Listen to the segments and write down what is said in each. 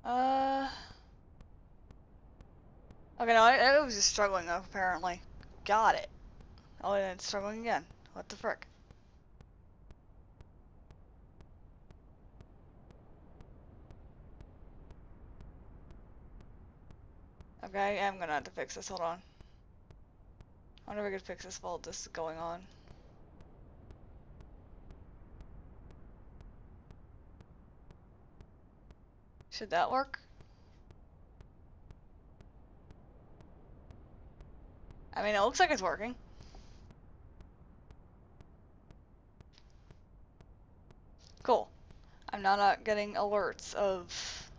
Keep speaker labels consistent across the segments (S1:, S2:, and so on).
S1: Uh... Okay, no, I was just struggling though, apparently. Got it. Oh, and it's struggling again. What the frick? Okay, I'm gonna have to fix this. Hold on. I wonder if I could fix this while this is going on. Should that work? I mean, it looks like it's working. Cool. I'm now not getting alerts of...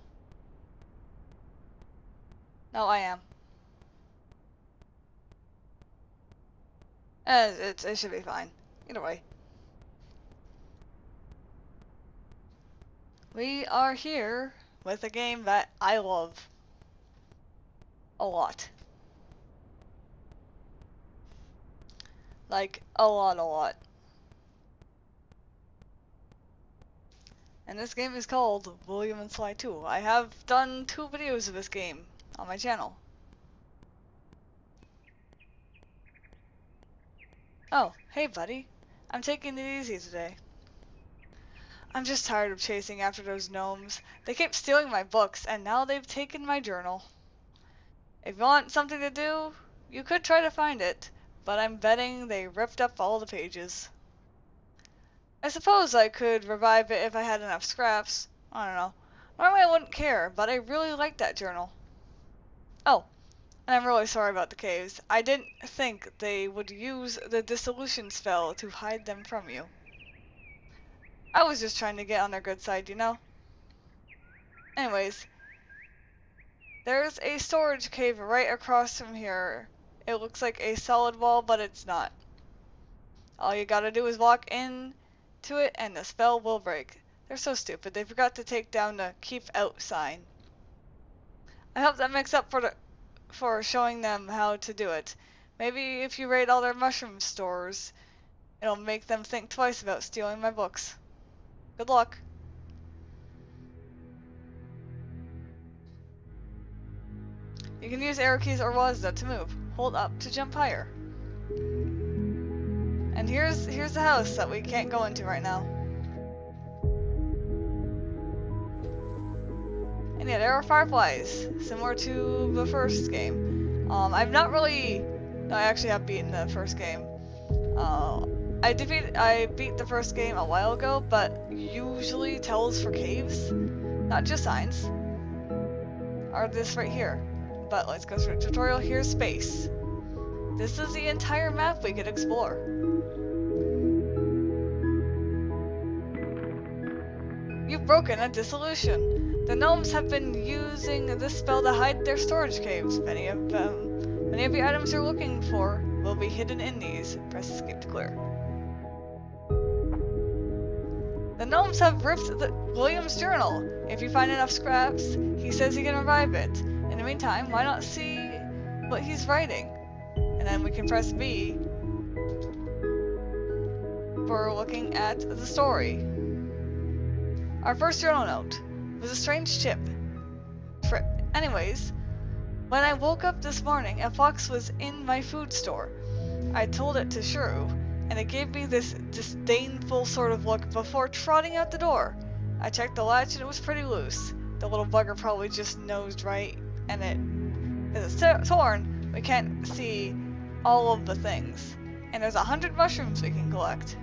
S1: No, I am. It should be fine. Either way. We are here with a game that I love a lot. Like, a lot. And this game is called William and Sly 2. I have done 2 videos of this game on my channel. Oh, hey buddy. I'm taking it easy today. I'm just tired of chasing after those gnomes. They keep stealing my books, and now they've taken my journal. If you want something to do, you could try to find it, but I'm betting they ripped up all the pages. I suppose I could revive it if I had enough scraps. I don't know. Normally I wouldn't care, but I really like that journal. Oh, and I'm really sorry about the caves. I didn't think they would use the dissolution spell to hide them from you. I was just trying to get on their good side, you know? Anyways, there's a storage cave right across from here. It looks like a solid wall, but it's not. All you gotta do is walk in to it and the spell will break. They're so stupid. They forgot to take down the keep out sign. I hope that makes up for showing them how to do it. Maybe if you raid all their mushroom stores, it'll make them think twice about stealing my books. Good luck. You can use arrow keys or WASD to move. Hold up to jump higher. And here's the house that we can't go into right now. And yeah, there are fireflies, similar to the first game. I've not really... No, I actually have beaten the first game. I beat the first game a while ago, but usually tells for caves, not just signs, are this right here. But let's go through the tutorial. Here's space. This is the entire map we could explore. You've broken a dissolution. The gnomes have been using this spell to hide their storage caves. Many of the items you're looking for will be hidden in these. Press escape to clear. The gnomes have ripped William's journal. If you find enough scraps, he says he can revive it. In the meantime, why not see what he's writing? And then we can press B for looking at the story. Our first journal note was a strange trip. Anyways, when I woke up this morning, a fox was in my food store. I told it to shrew, and it gave me this disdainful sort of look before trotting out the door. I checked the latch and it was pretty loose. The little bugger probably just nosed right, and it's torn, we can't see all of the things. And there's 100 mushrooms we can collect.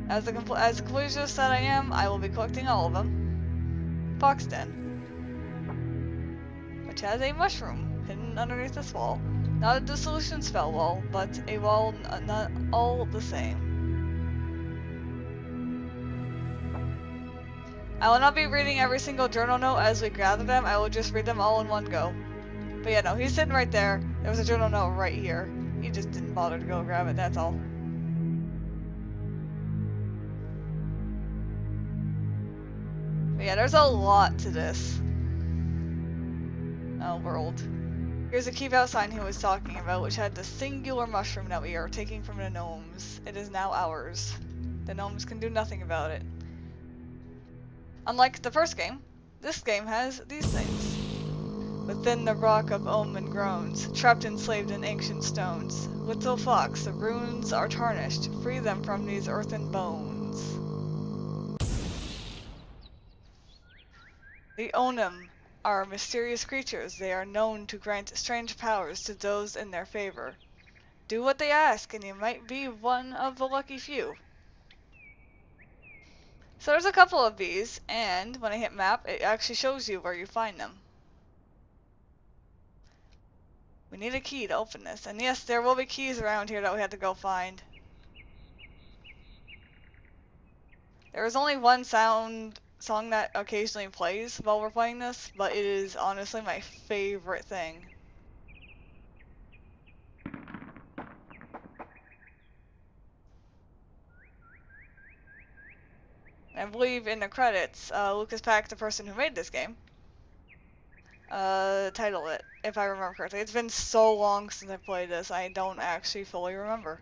S1: As the conclusionist that I am, I will be collecting all of them. Fox Den, which has a mushroom hidden underneath this wall. Not a dissolution spell wall, but a wall not all the same. I will not be reading every single journal note as we gather them. I will just read them all in one go. But yeah, no, he's sitting right there. There was a journal note right here. He just didn't bother to go grab it, that's all. But yeah, there's a lot to this world. Here's a keep out sign he was talking about, which had the singular mushroom that we are taking from the gnomes. It is now ours. The gnomes can do nothing about it. Unlike the first game, this game has these things. Within the rock of omen groans, trapped enslaved in ancient stones. Little fox, the runes are tarnished, free them from these earthen bones. The Onim are mysterious creatures. They are known to grant strange powers to those in their favor. Do what they ask, and you might be one of the lucky few. So there's a couple of these, and when I hit map, it actually shows you where you find them. We need a key to open this, and yes, there will be keys around here that we have to go find. There is only one song that occasionally plays while we're playing this, but it is honestly my favorite thing. I believe in the credits, Lucas Pack, the person who made this game, titled it, if I remember correctly. It's been so long since I played this, I don't actually fully remember.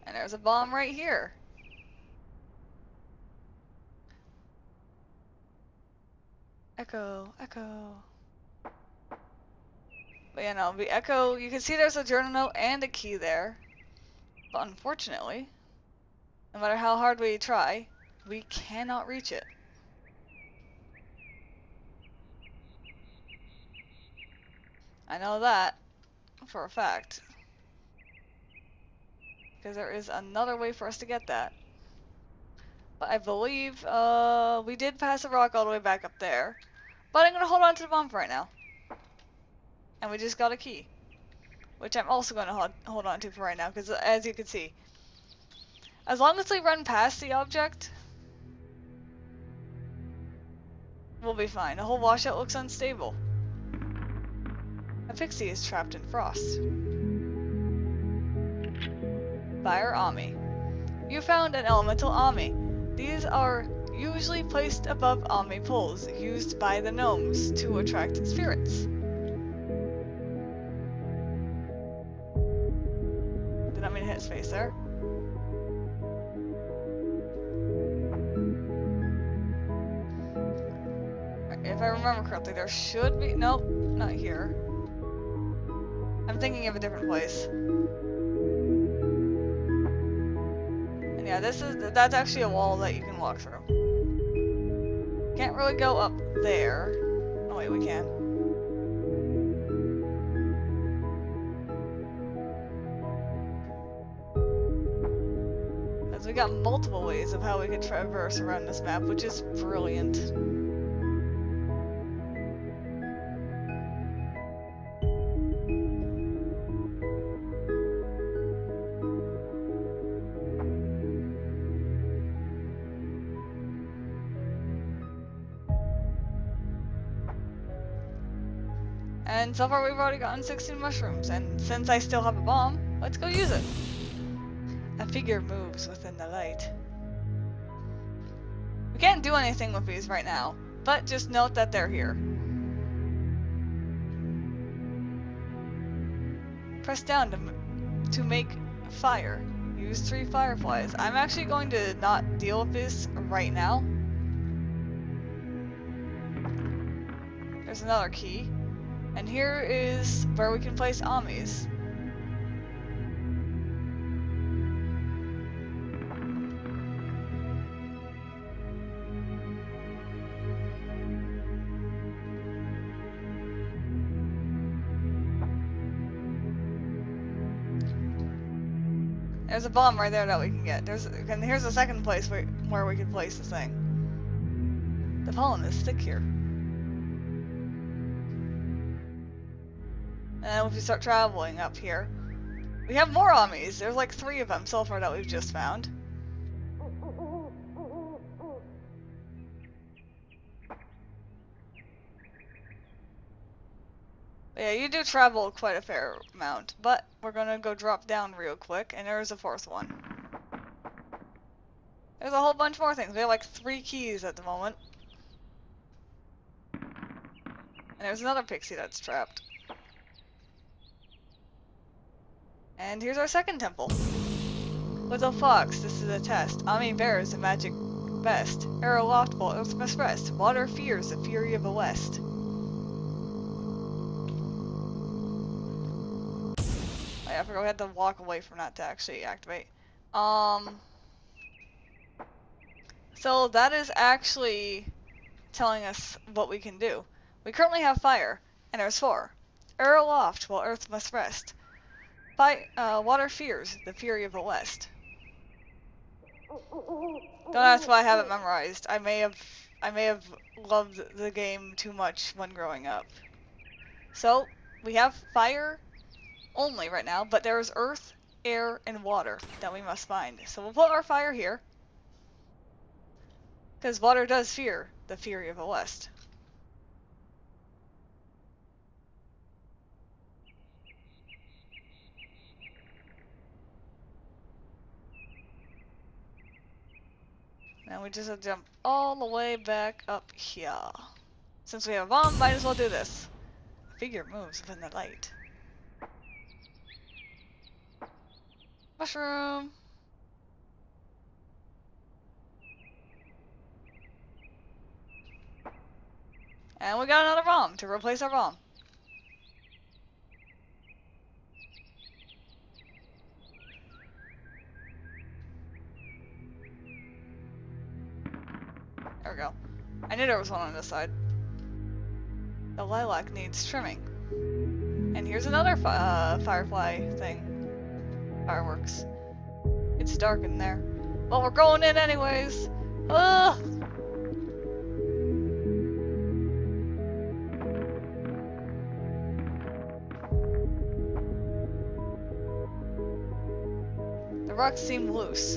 S1: And there's a bomb right here. Echo, echo. But yeah, no, the echo, you can see there's a journal note and a key there. But unfortunately, no matter how hard we try, we cannot reach it. I know that for a fact. Because there is another way for us to get that. But I believe we did pass a rock all the way back up there. But I'm going to hold on to the bomb for right now. And we just got a key. Which I'm also going to hold on to for right now. Because as you can see, as long as we run past the object, we'll be fine. The whole washout looks unstable. A pixie is trapped in frost. Fire Ami. You found an elemental Ami. These are usually placed above Ami poles, used by the gnomes to attract spirits. Did I mean to hit space there? If I remember correctly, there should be... Nope, not here. I'm thinking of a different place. And yeah, that's actually a wall that you can walk through. Can't really go up there. Oh wait, we can. Because we got multiple ways of how we could traverse around this map, which is brilliant. And so far we've already gotten 16 mushrooms, and since I still have a bomb, let's go use it. A figure moves within the light. We can't do anything with these right now, but just note that they're here. Press down to make fire. Use 3 fireflies. I'm actually going to not deal with this right now. There's another key. And here is where we can place Amis. There's a bomb right there that we can get. And here's a second place where we can place the thing. The pollen is thick here. And if we start traveling up here, we have more Amis. There's like 3 of them so far that we've just found. But yeah, you do travel quite a fair amount, but we're gonna go drop down real quick, and there's a 4th one. There's a whole bunch more things. We have like 3 keys at the moment. And there's another pixie that's trapped. And here's our second temple. Little Fox, this is a test. Ami bears a magic best. Air aloft while earth must rest. Water fears the fury of the west. Oh yeah, I forgot we had to walk away from that to actually activate. So that is actually telling us what we can do. We currently have fire, and there's 4. Air aloft while earth must rest. Water fears the fury of the west. Don't ask why I have it memorized. I may have loved the game too much when growing up. So we have fire only right now, but there is earth, air, and water that we must find. So we'll put our fire here, because water does fear the fury of the west. Now we just have to jump all the way back up here. Since we have a bomb, might as well do this. A figure moves within the light. Mushroom! And we got another bomb to replace our bomb. There we go. I knew there was one on this side. The lilac needs trimming. And here's another firefly thing. Fireworks. It's dark in there. Well, we're going in anyways. Ugh! The rocks seem loose.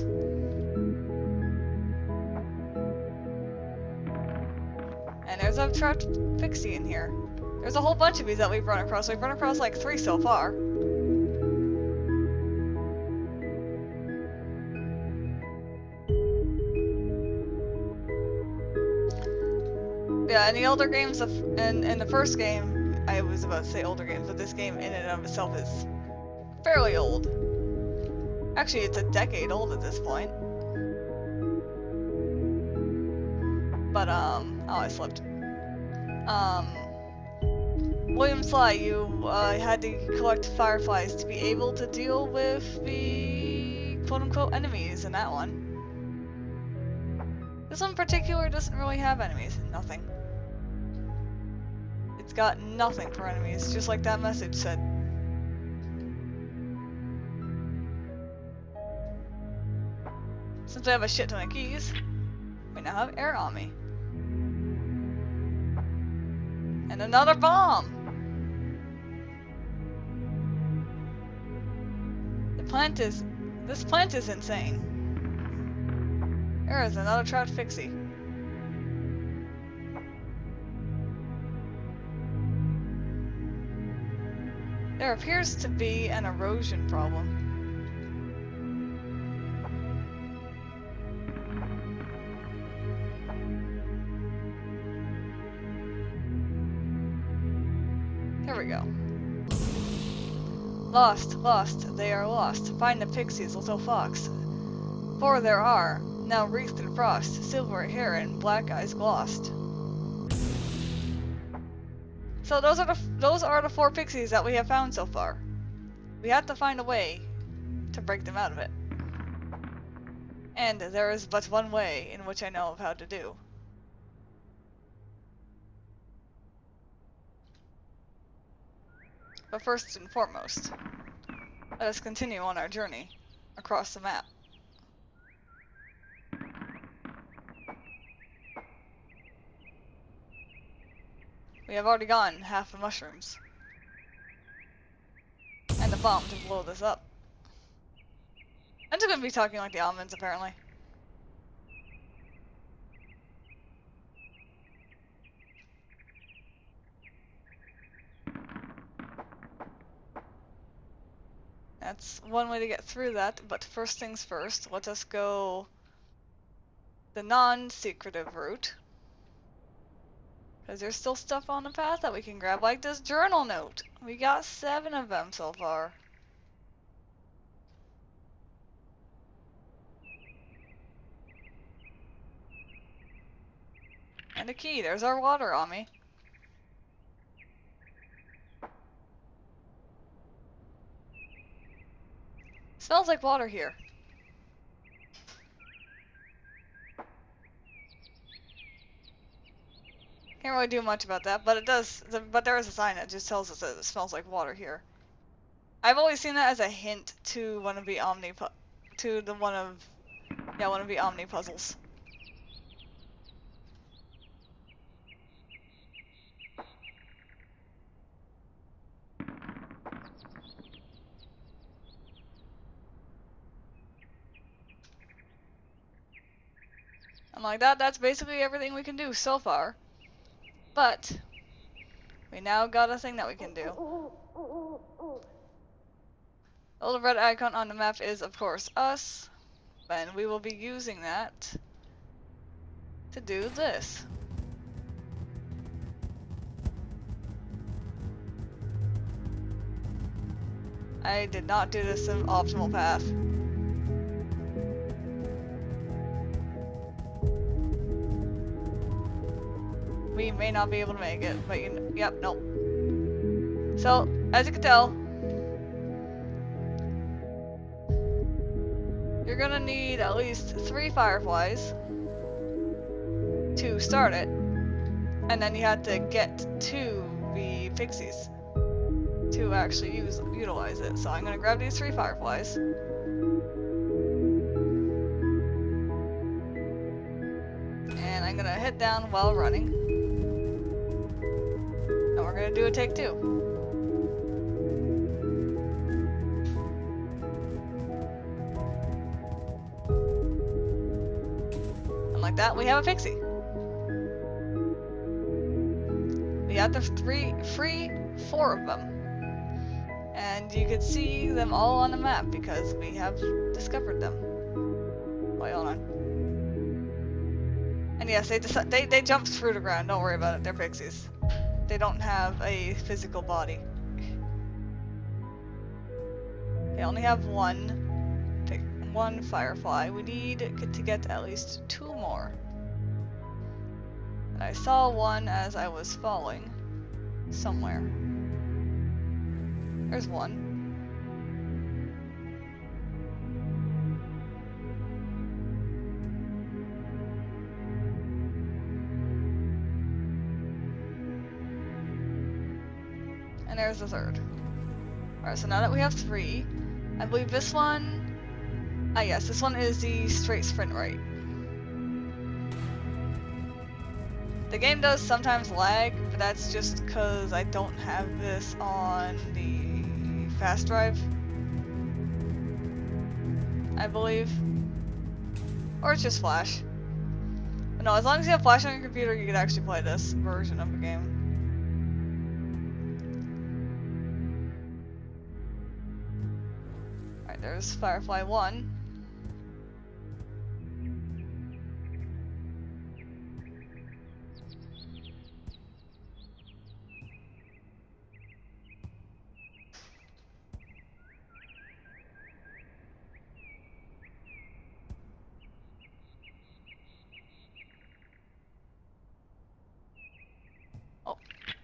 S1: And there's a trapped pixie in here. There's a whole bunch of these that we've run across. We've run across like 3 so far. Yeah, in the older games, in the first game, I was about to say older games, but this game in and of itself is fairly old. Actually, it's a decade old at this point. But, oh, I slipped. William Sly, you had to collect fireflies to be able to deal with the quote-unquote enemies in that one. This one in particular doesn't really have enemies. Nothing. It's got nothing for enemies, just like that message said. Since we have a shit ton of keys, we now have Air Ami. And another bomb! This plant is insane. There is another trapped pixie. There appears to be an erosion problem. Here we go. Lost, lost, they are lost. Find the pixies, little fox. 4 there are, now wreathed in frost, silver hair and black eyes glossed. So those are the 4 pixies that we have found so far. We have to find a way to break them out of it. And there is but one way in which I know of how to do. But first and foremost, let us continue on our journey across the map. We have already gotten half the mushrooms. And the bomb to blow this up. I'm just gonna be talking like the almonds, apparently. That's one way to get through that, but first things first, let us go the non-secretive route. Because there's still stuff on the path that we can grab, like this journal note. We got 7 of them so far. And a key. There's our water, Ami. Smells like water here. Can't really do much about that, but it does. But there is a sign that just tells us that it smells like water here. I've always seen that as a hint to one of the Omni puzzles. And like that, that's basically everything we can do so far. But we now got a thing that we can do. The little red icon on the map is, of course, us. And we will be using that to do this. I did not do this in optimal path. We may not be able to make it, but yep, nope. So, as you can tell, you're gonna need at least 3 fireflies to start it, and then you have to get to the pixies to actually utilize it. So I'm gonna grab these 3 fireflies. And I'm gonna hit down while running. And we're gonna do a take 2. And like that, we have a pixie. We have the free 4 of them. And you can see them all on the map because we have discovered them. Wait, hold on. And yes, they jump through the ground. Don't worry about it. They're pixies. They don't have a physical body. They only have one firefly. We need to get at least 2 more. And I saw one as I was falling somewhere. There's one. And there's the 3rd. Alright, so now that we have 3, I believe this one... Ah yes, this one is the straight sprint right. The game does sometimes lag, but that's just because I don't have this on the fast drive, I believe. Or it's just Flash. But no, as long as you have Flash on your computer, you can actually play this version of the game. Alright, there's Firefly 1.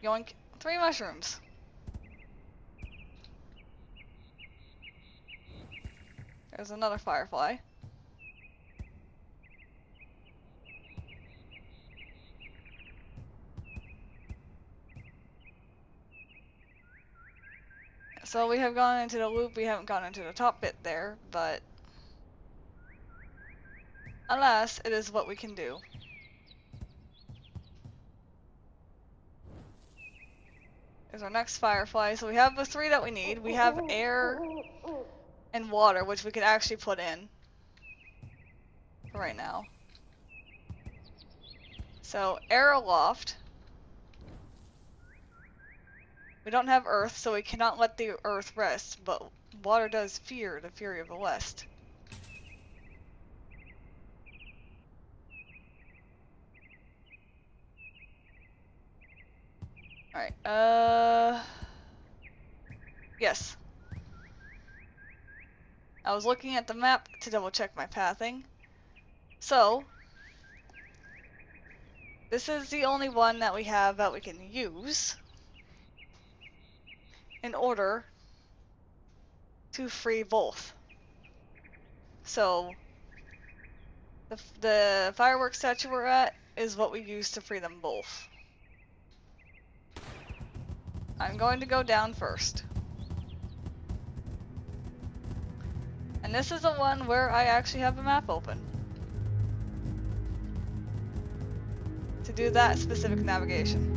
S1: Yoink. 3 mushrooms. There's another firefly. So we have gone into the loop, we haven't gone into the top bit there, but alas, it is what we can do. There's our next firefly. So we have the 3 that we need. We have air and water, which we could actually put in for right now. So air aloft. We don't have earth, so we cannot let the earth rest, but water does fear the fury of the west. Alright, yes. I was looking at the map to double check my pathing. So, This is the only one that we have that we can use in order to free both. So the fireworks statue we're at is what we use to free them both. I'm going to go down first. And this is the one where I actually have a map open to do that specific navigation.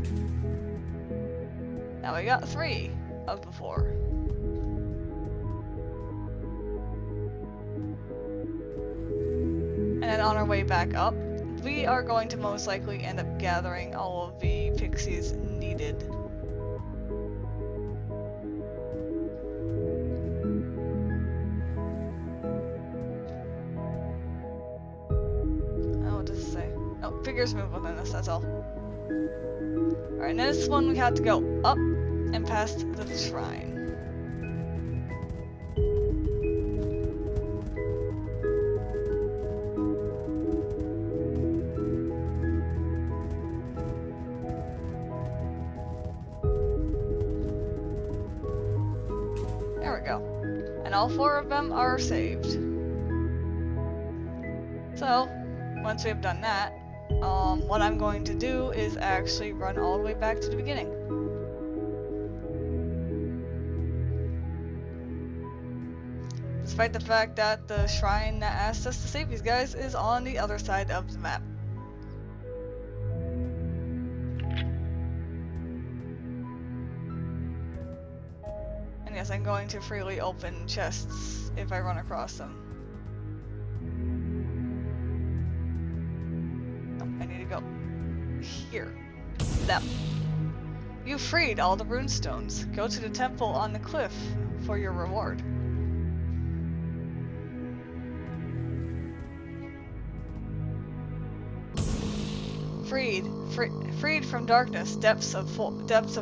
S1: Now we got 3 of the 4. And then on our way back up, we are going to most likely end up gathering all of the pixies needed. Oh, what does it say? Oh, figures move within us, that's all. Alright, and this one we have to go up and past the shrine. There we go. And all 4 of them are saved. So, once we've done that, what I'm going to do is actually run all the way back to the beginning. Despite the fact that the shrine that asked us to save these guys is on the other side of the map. And yes, I'm going to freely open chests if I run across them. Oh, I need to go here. Them. You freed all the runestones. Go to the temple on the cliff for your reward. Freed from darkness, depths of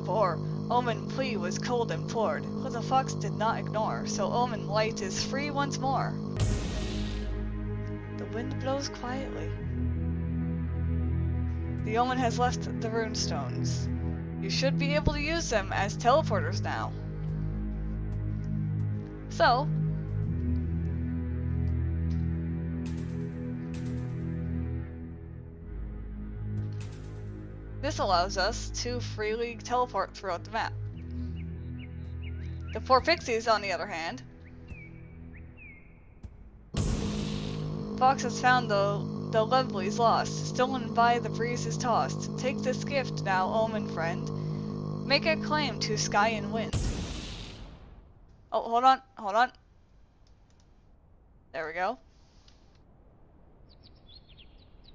S1: ore. Omen plea was cold implored, but the fox did not ignore, so Omen light is free once more. The wind blows quietly. The Omen has left the runestones. You should be able to use them as teleporters now. So, this allows us to freely teleport throughout the map. The 4 pixies, on the other hand, Fox has found the lovelies lost, stolen by the breezes tossed. Take this gift now, Omen friend. Make a claim to sky and wind. Oh, hold on. There we go.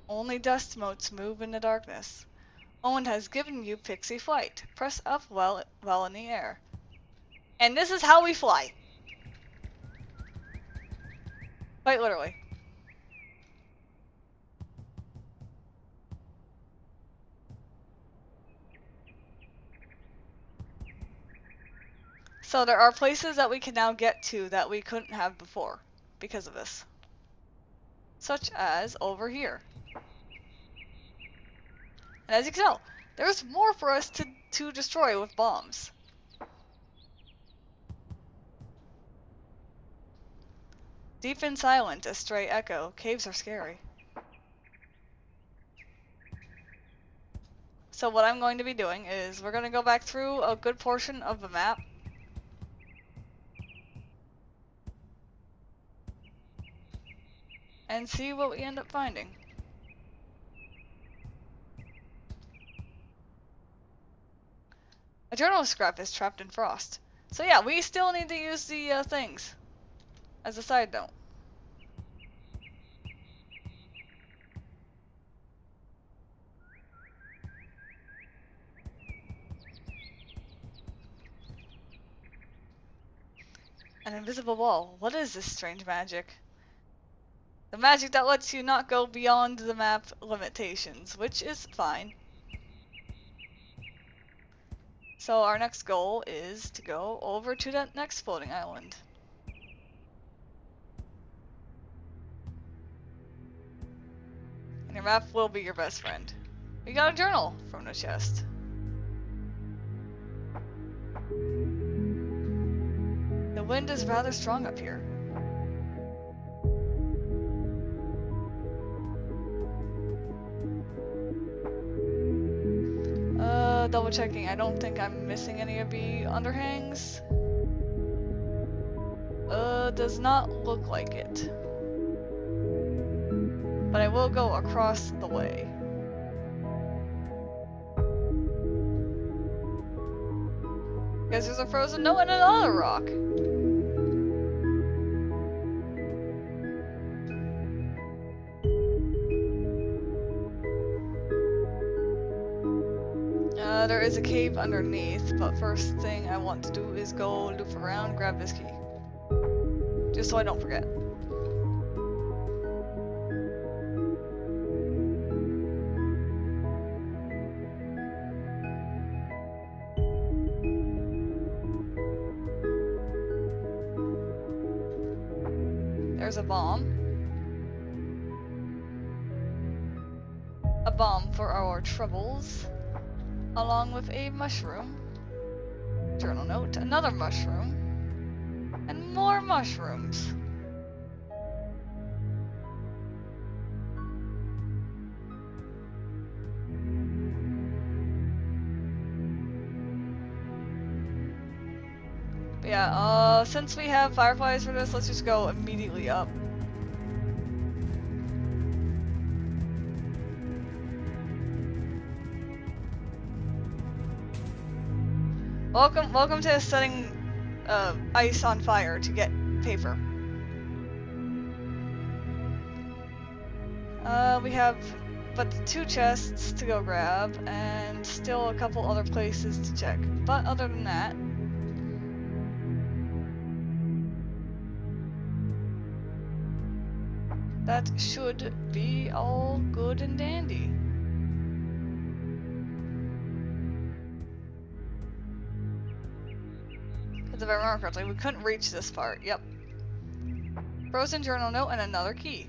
S1: Only dust motes move in the darkness. Owen has given you pixie flight. Press up well in the air. And this is how we fly. Quite literally. So there are places that we can now get to that we couldn't have before because of this. Such as over here. And as you can tell, there's more for us to destroy with bombs. Deep and silent, a stray echo. Caves are scary. So what I'm going to be doing is we're going to go back through a good portion of the map. And see what we end up finding. A journal scrap is trapped in frost. So yeah, we still need to use the things. As a side note. An invisible wall. What is this strange magic? The magic that lets you not go beyond the map limitations, which is fine. So our next goal is to go over to that next floating island. And your map will be your best friend. We got a journal from the chest. The wind is rather strong up here. Double checking. I don't think I'm missing any of the underhangs. Does not look like it. But I will go across the way. Guess there's a frozen note and another rock. There is a cave underneath, but first thing I want to do is go loop around, grab this key. Just so I don't forget. There's a bomb. A bomb for our troubles. Along with a mushroom. Journal note. Another mushroom. And more mushrooms. But yeah, since we have fireflies for this, let's just go immediately up. Welcome to setting ice on fire to get paper. We have but 2 chests to go grab, and still a couple other places to check. But other than that, that should be all good and dandy. If I remember correctly, we couldn't reach this part. Yep. Frozen journal note and another key.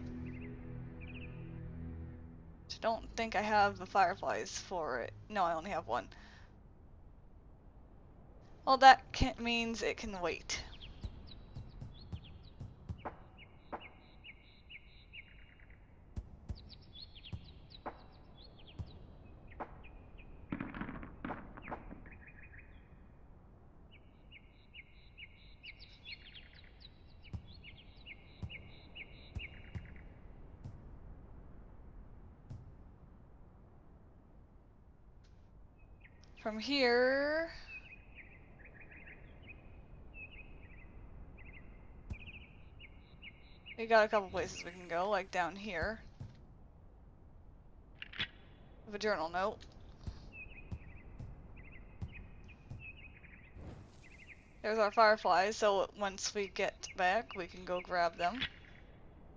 S1: I don't think I have the fireflies for it. No, I only have 1. Well, that means it can wait. From here, we got a couple places we can go, like down here. With a journal note. There's our fireflies, so once we get back, we can go grab them.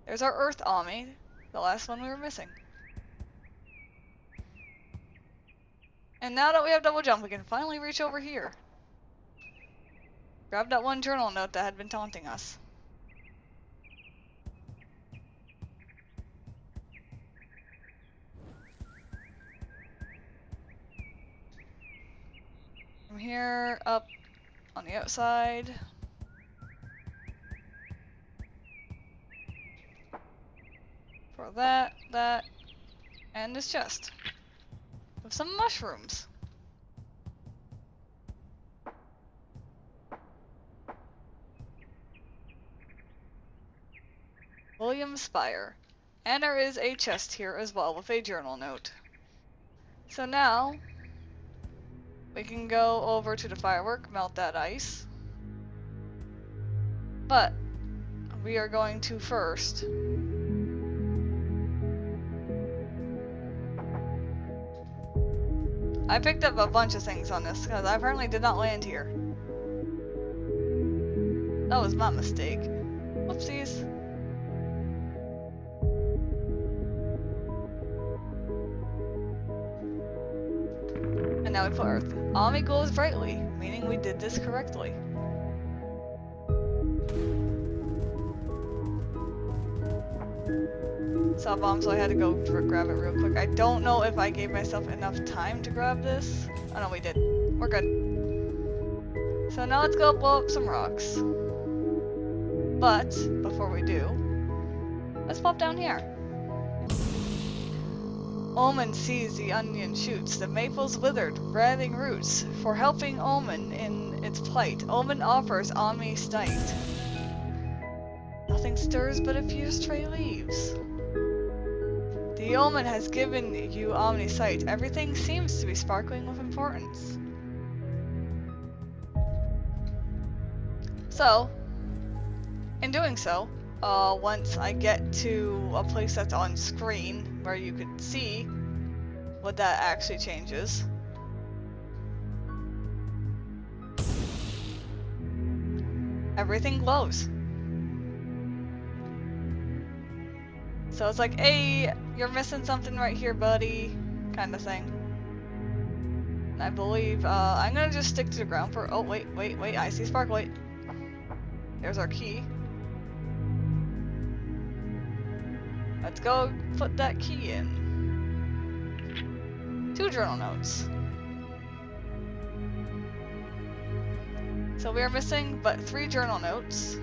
S1: There's our Earth Ami, the last one we were missing. And now that we have double jump, we can finally reach over here. Grab that 1 journal note that had been taunting us. From here, up on the outside. For that, and this chest. With some mushrooms. William Spire. And there is a chest here as well with a journal note. So now, we can go over to the firework, melt that ice. But, we are going to first I picked up a bunch of things on this, because I apparently did not land here. That was my mistake. Whoopsies. And now we put Earth. Ami glows brightly, meaning we did this correctly. saw a bomb, so I had to go grab it real quick. I don't know if I gave myself enough time to grab this. Oh no, we did. We're good. So now let's go blow up some rocks. But, before we do, let's pop down here. Omen sees the onion shoots, the maple's withered, writhing roots. For helping Omen in its plight, Omen offers Omni sight. Nothing stirs but a few stray leaves. The Omen has given you Omni sight. Everything seems to be sparkling with importance. So, in doing so, once I get to a place that's on screen where you could see what that actually changes. Everything glows. So it's like, hey, you're missing something right here, buddy, kind of thing. And I believe, I'm gonna just stick to the ground for, oh, wait, I see spark light. There's our key. Let's go put that key in. 2 journal notes. So we are missing but 3 journal notes.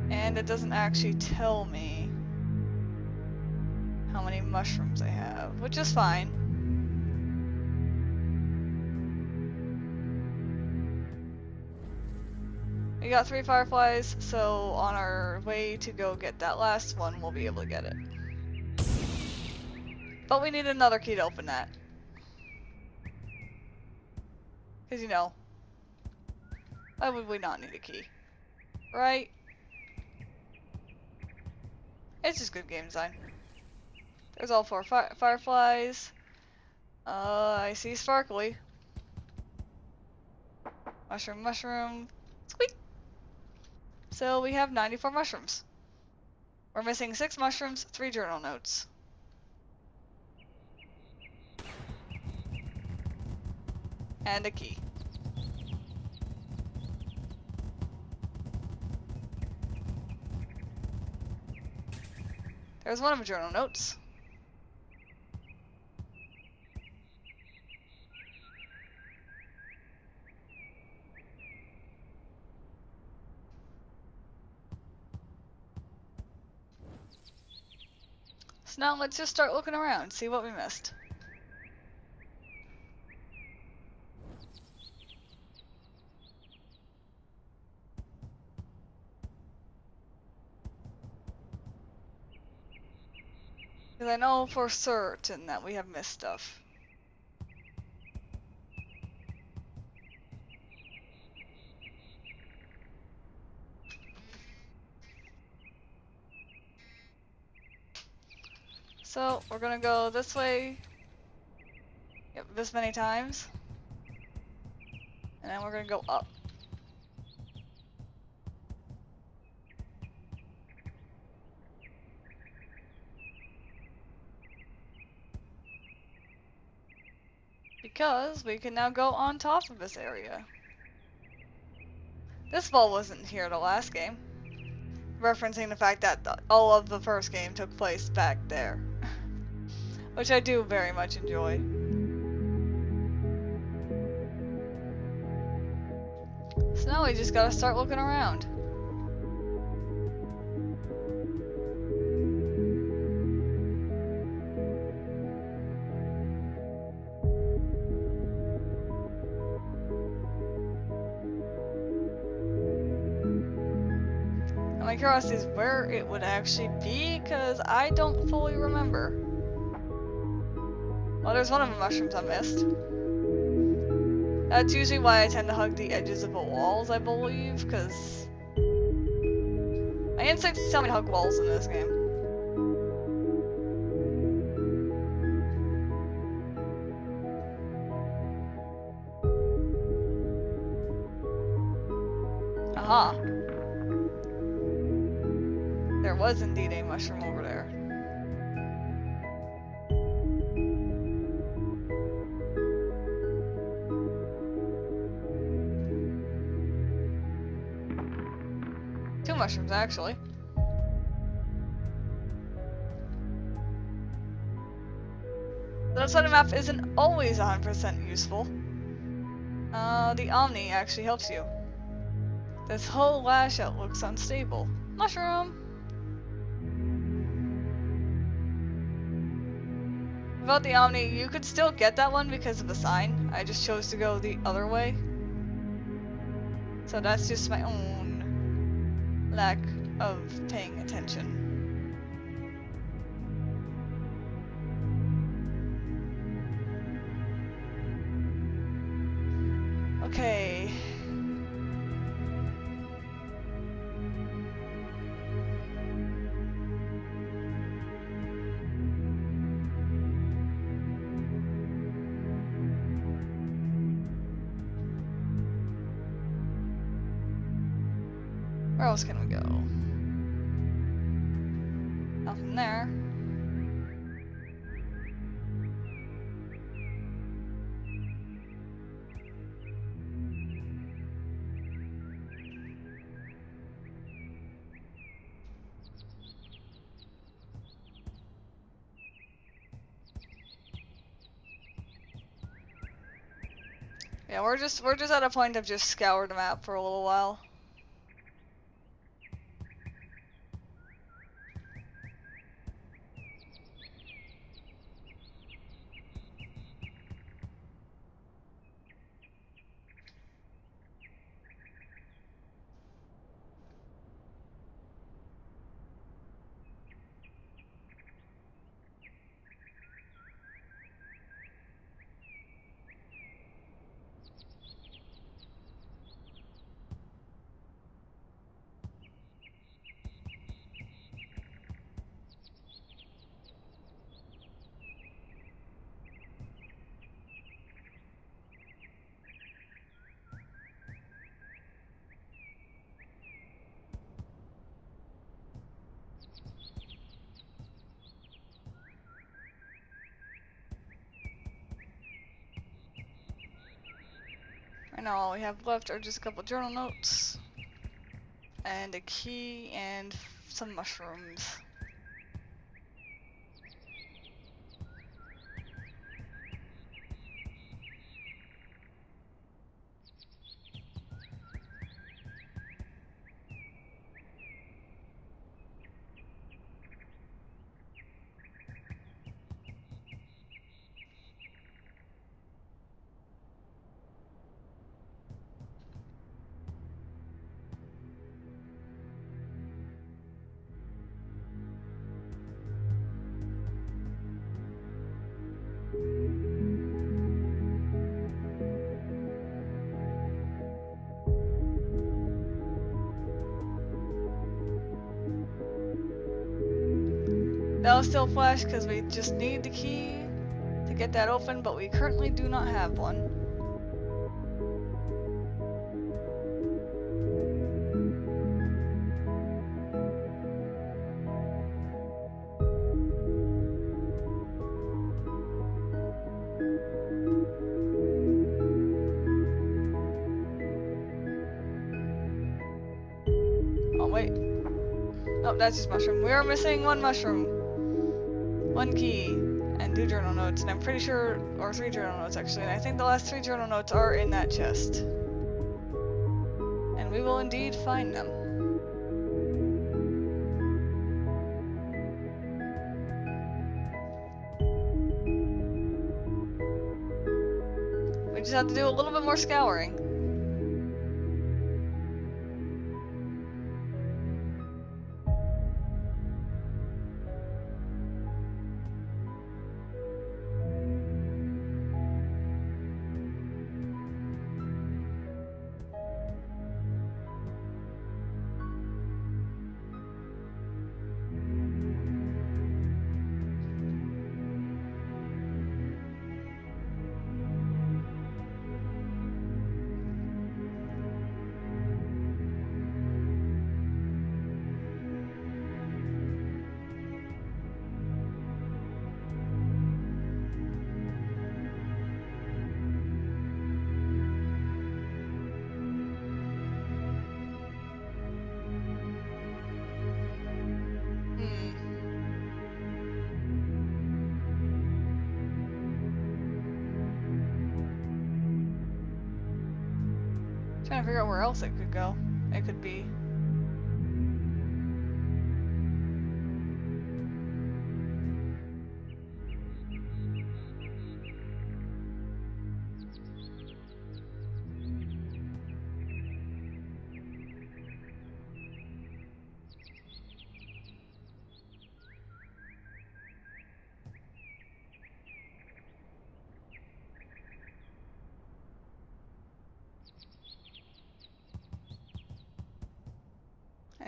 S1: And it doesn't actually tell me how many mushrooms I have, which is fine. We got 3 fireflies, so on our way to go get that last one, we'll be able to get it. But we need another key to open that. Because, you know, why would we not need a key? Right? It's just good game design. There's all 4 fireflies. I see sparkly. Mushroom. Squeak! So we have 94 mushrooms. We're missing 6 mushrooms, 3 journal notes. And a key. There's one of the journal notes. So now let's just start looking around, see what we missed. Because I know for certain that we have missed stuff. So we're gonna go this way. Yep, this many times. And then we're gonna go up. Because we can now go on top of this area. This ball wasn't here the last game. Referencing the fact that all of the first game took place back there. Which I do very much enjoy. So now we just gotta start looking around. My curiosity is where it would actually be, because I don't fully remember. Well, there's one of the mushrooms I missed. That's usually why I tend to hug the edges of the walls, I believe, because my instincts tell me to hug walls in this game. Aha! There was indeed a mushroom over there. 2 mushrooms, actually. That side of the map isn't always 100% useful. The Omni actually helps you. This whole lash-out looks unstable. Mushroom! About the Omni, you could still get that one because of the sign. I just chose to go the other way. So that's just my own lack of paying attention. Okay. Where else can we go? Nothing there. Yeah, we're just at a point of just scour the map for a little while. Right now all we have left are just a couple journal notes. And a key and some mushrooms. That'll still flash because we just need the key to get that open, but we currently do not have one. Oh wait. Oh, that's just mushroom. We are missing 1 mushroom. 1 key and 2 journal notes, and I'm pretty sure, or 3 journal notes actually, and I think the last 3 journal notes are in that chest. And we will indeed find them. We just have to do a little bit more scouring. Trying to figure out where else it could go. It could be.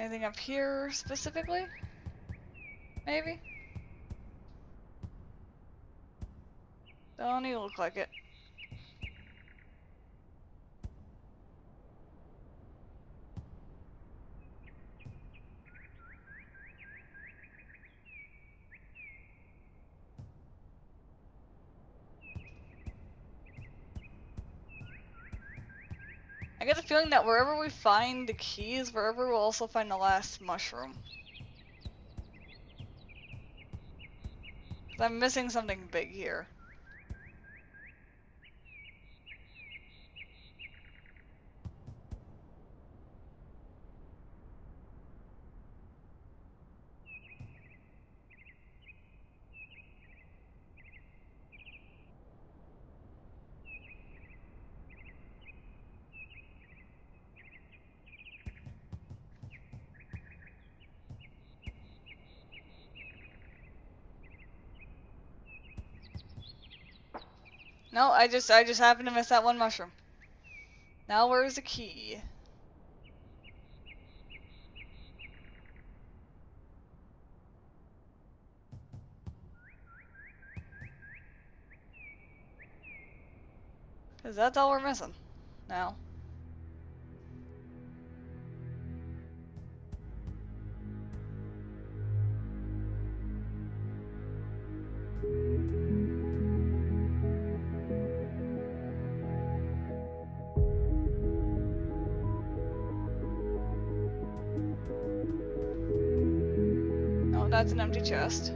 S1: Anything up here specifically? Maybe? Don't even look like it. I get the feeling that wherever we find the keys, wherever we'll also find the last mushroom. 'Cause I'm missing something big here. No, I just happened to miss that one mushroom. Now where's the key? Cause that's all we're missing. Now. No, that's an empty chest.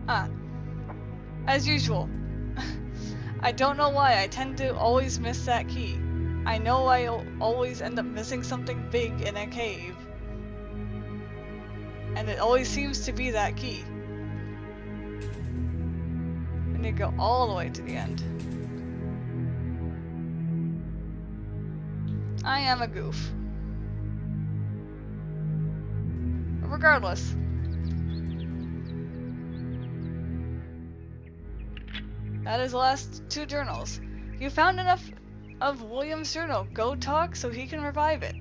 S1: Ah, as usual. I don't know why, I tend to always miss that key. I know I'll always end up missing something big in a cave. And it always seems to be that key. I need to go all the way to the end. I am a goof. But regardless. That is the last 2 journals. You found enough of William's journal. Go talk so he can revive it.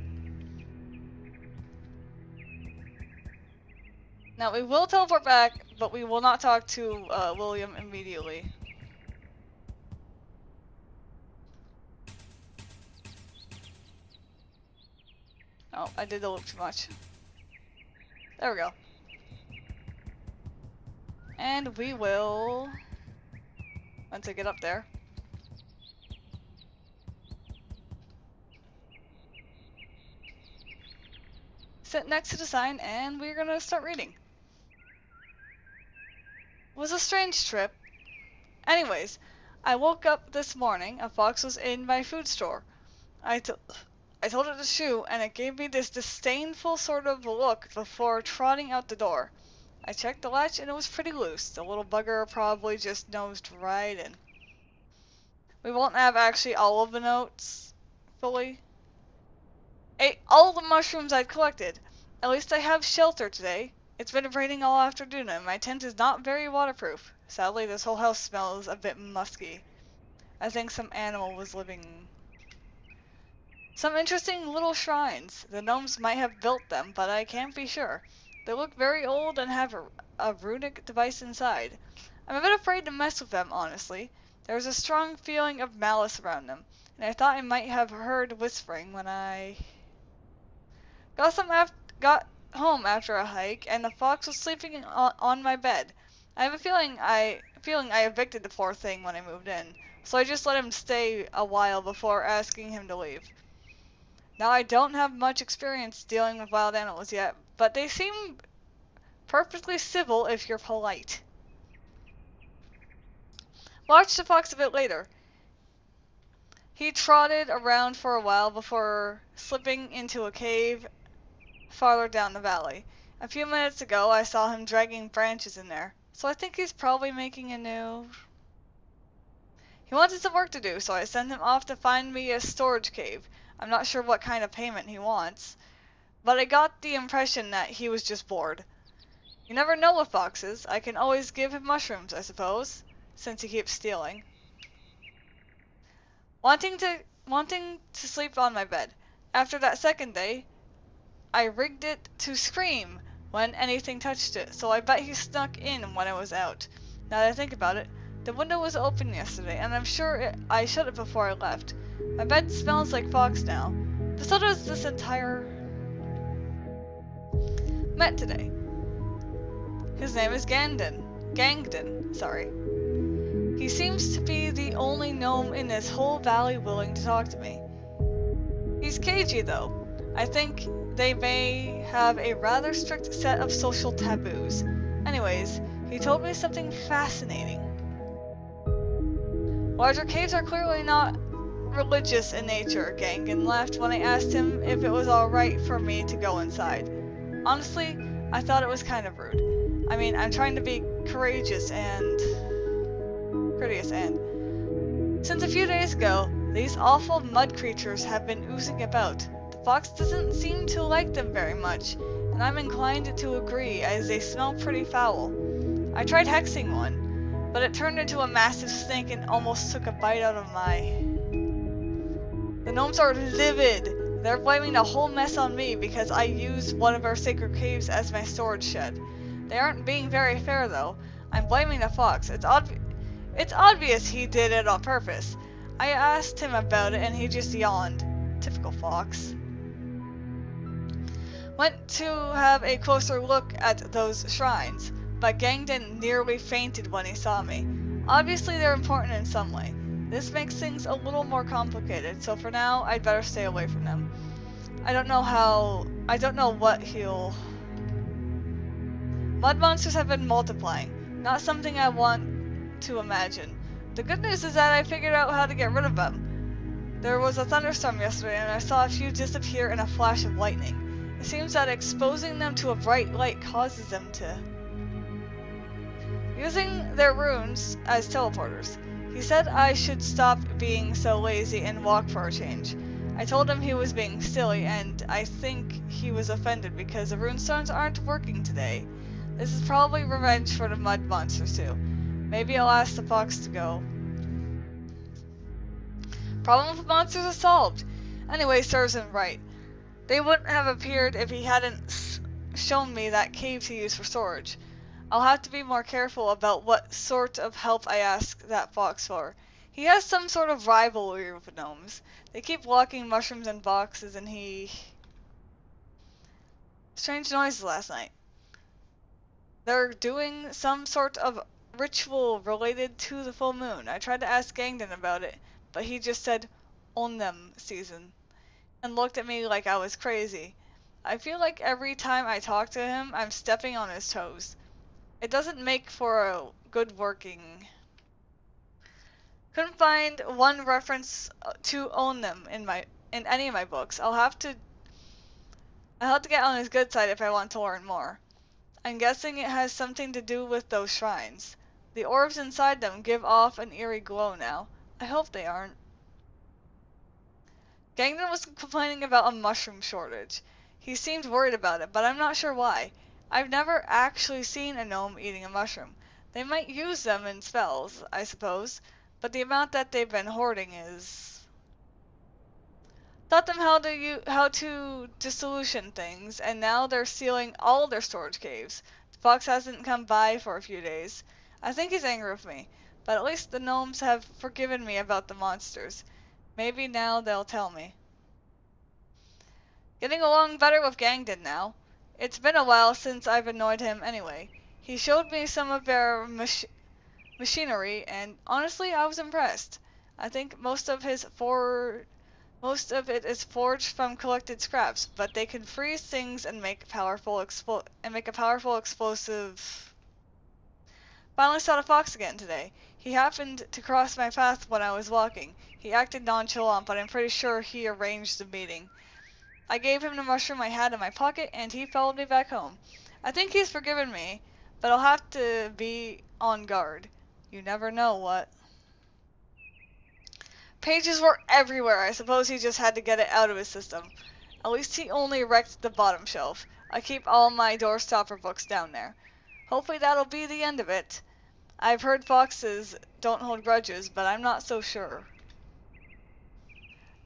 S1: Now we will teleport back, but we will not talk to William immediately. Oh, I did the loop too much. There we go. And we will... once I get up there. sit next to the sign and we're gonna start reading. It was a strange trip. Anyways, I woke up this morning, a fox was in my food store. I told it to shoo, and it gave me this disdainful sort of look before trotting out the door. I checked the latch and it was pretty loose. The little bugger probably just nosed right in. We won't have actually all of the notes fully. Ate all the mushrooms I'd collected. At least I have shelter today. It's been raining all afternoon and my tent is not very waterproof. Sadly, this whole house smells a bit musky. I think some animal was living. Some interesting little shrines. The gnomes might have built them, but I can't be sure. They look very old and have a runic device inside. I'm a bit afraid to mess with them, honestly. There was a strong feeling of malice around them, and I thought I might have heard whispering when I got home after a hike, and the fox was sleeping on my bed. I have a feeling I evicted the poor thing when I moved in, so I just let him stay a while before asking him to leave. Now, I don't have much experience dealing with wild animals yet, but they seem perfectly civil if you're polite. Watch the fox a bit later. He trotted around for a while before slipping into a cave farther down the valley. A few minutes ago, I saw him dragging branches in there, so I think he's probably making a new... He wanted some work to do, so I sent him off to find me a storage cave. I'm not sure what kind of payment he wants, but I got the impression that he was just bored. You never know with foxes. I can always give him mushrooms, I suppose, since he keeps stealing. Wanting to sleep on my bed. After that second day, I rigged it to scream when anything touched it, so I bet he snuck in when I was out. Now that I think about it, the window was open yesterday, and I'm sure I shut it before I left. My bed smells like fox now, but so does this entire... Met today. His name is Gangden, sorry. He seems to be the only gnome in this whole valley willing to talk to me. He's cagey though. I think they may have a rather strict set of social taboos. Anyways, he told me something fascinating. Larger caves are clearly not religious in nature, Gangan laughed when I asked him if it was alright for me to go inside. Honestly, I thought it was kind of rude. I mean, I'm trying to be courteous and... Since a few days ago, these awful mud creatures have been oozing about. The fox doesn't seem to like them very much, and I'm inclined to agree as they smell pretty foul. I tried hexing one, but it turned into a massive snake and almost took a bite out of my... The gnomes are livid. They're blaming the whole mess on me because I used one of our sacred caves as my storage shed. They aren't being very fair though. I'm blaming the fox. It's obvious he did it on purpose. I asked him about it and he just yawned. Typical fox. Went to have a closer look at those shrines, but Gangden nearly fainted when he saw me. Obviously they're important in some way. This makes things a little more complicated, so for now I'd better stay away from them. I don't know what he'll... Mud monsters have been multiplying. Not something I want to imagine. The good news is that I figured out how to get rid of them. There was a thunderstorm yesterday and I saw a few disappear in a flash of lightning. It seems that exposing them to a bright light causes them to... Using their runes as teleporters. He said I should stop being so lazy and walk for a change. I told him he was being silly and I think he was offended because the runestones aren't working today. This is probably revenge for the mud monsters too. Maybe I'll ask the fox to go. Problem with monsters is solved. Anyway, serves him right. They wouldn't have appeared if he hadn't shown me that cave to use for storage. I'll have to be more careful about what sort of help I ask that fox for. He has some sort of rivalry with gnomes. They keep locking mushrooms in boxes and he... Strange noises last night. They're doing some sort of ritual related to the full moon. I tried to ask Gangden about it, but he just said, Onnem season, and looked at me like I was crazy. I feel like every time I talk to him, I'm stepping on his toes. It doesn't make for a good working. Couldn't find one reference to own them in any of my books. I'll have to get on his good side if I want to learn more. I'm guessing it has something to do with those shrines. The orbs inside them give off an eerie glow now. I hope they aren't. Gangden was complaining about a mushroom shortage. He seemed worried about it, but I'm not sure why. I've never actually seen a gnome eating a mushroom. They might use them in spells, I suppose, but the amount that they've been hoarding is... Taught them how to dissolution things, and now they're sealing all their storage caves. The fox hasn't come by for a few days. I think he's angry with me, but at least the gnomes have forgiven me about the monsters. Maybe now they'll tell me. Getting along better with Gangden now. It's been a while since I've annoyed him anyway. He showed me some of their machinery, and honestly, I was impressed. I think most of it is forged from collected scraps, but they can freeze things and make a powerful explosive. Finally saw the fox again today. He happened to cross my path when I was walking. He acted nonchalant, but I'm pretty sure he arranged the meeting. I gave him the mushroom I had in my pocket, and he followed me back home. I think he's forgiven me, but I'll have to be on guard. You never know what. Pages were everywhere. I suppose he just had to get it out of his system. At least he only wrecked the bottom shelf. I keep all my doorstopper books down there. Hopefully that'll be the end of it. I've heard foxes don't hold grudges, but I'm not so sure.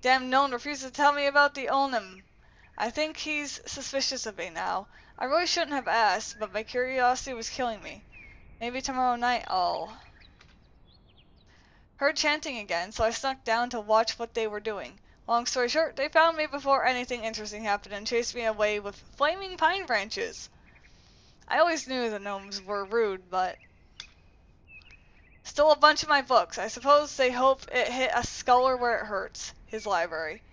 S1: Damn gnome refuses to tell me about the Olnim. I think he's suspicious of me now. I really shouldn't have asked, but my curiosity was killing me. Maybe tomorrow night I'll... Heard chanting again, so I snuck down to watch what they were doing. Long story short, they found me before anything interesting happened and chased me away with flaming pine branches. I always knew the gnomes were rude, but... Stole a bunch of my books. I suppose they hope it hit a scholar where it hurts. His library.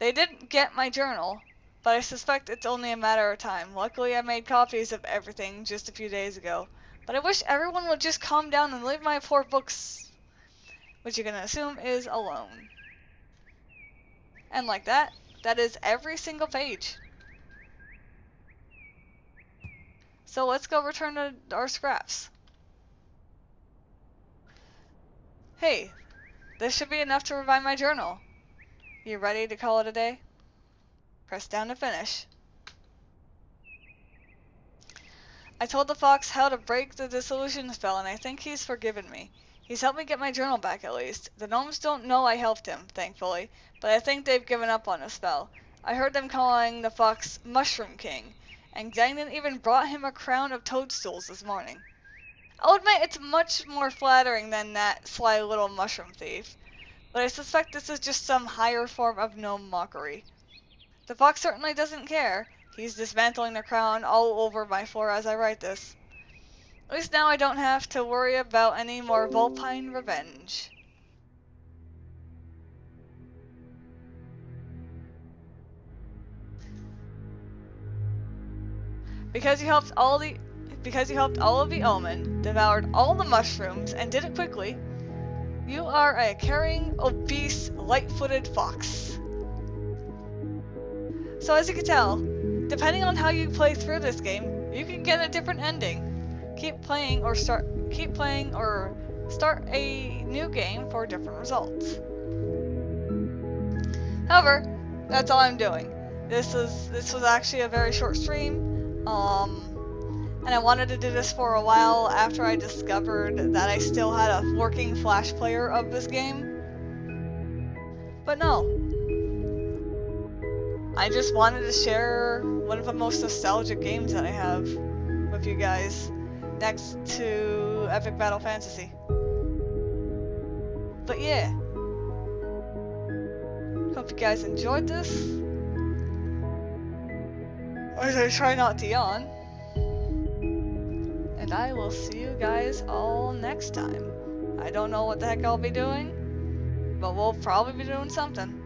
S1: They didn't get my journal, but I suspect it's only a matter of time. Luckily, I made copies of everything just a few days ago. But I wish everyone would just calm down and leave my poor books, which you're gonna assume is alone. And like that, that is every single page. So let's go return to our scraps. Hey, this should be enough to revive my journal. You ready to call it a day? Press down to finish. I told the fox how to break the dissolution spell, and I think he's forgiven me. He's helped me get my journal back at least. The gnomes don't know I helped him, thankfully, but I think they've given up on the spell. I heard them calling the fox Mushroom King, and Gangden even brought him a crown of toadstools this morning. I'll admit it's much more flattering than that sly little mushroom thief, but I suspect this is just some higher form of gnome mockery. The fox certainly doesn't care. He's dismantling the crown all over my floor as I write this. At least now I don't have to worry about any more vulpine revenge. Because you helped all of the omen, devoured all the mushrooms, and did it quickly, you are a caring, obese, light-footed fox. So as you can tell, depending on how you play through this game, you can get a different ending. Keep playing or start a new game for different results. However, that's all I'm doing. This was actually a very short stream, and I wanted to do this for a while after I discovered that I still had a working Flash player of this game. But no. I just wanted to share one of the most nostalgic games that I have with you guys, next to Epic Battle Fantasy. But yeah, hope you guys enjoyed this, as I try not to yawn, and I will see you guys all next time. I don't know what the heck I'll be doing, but we'll probably be doing something.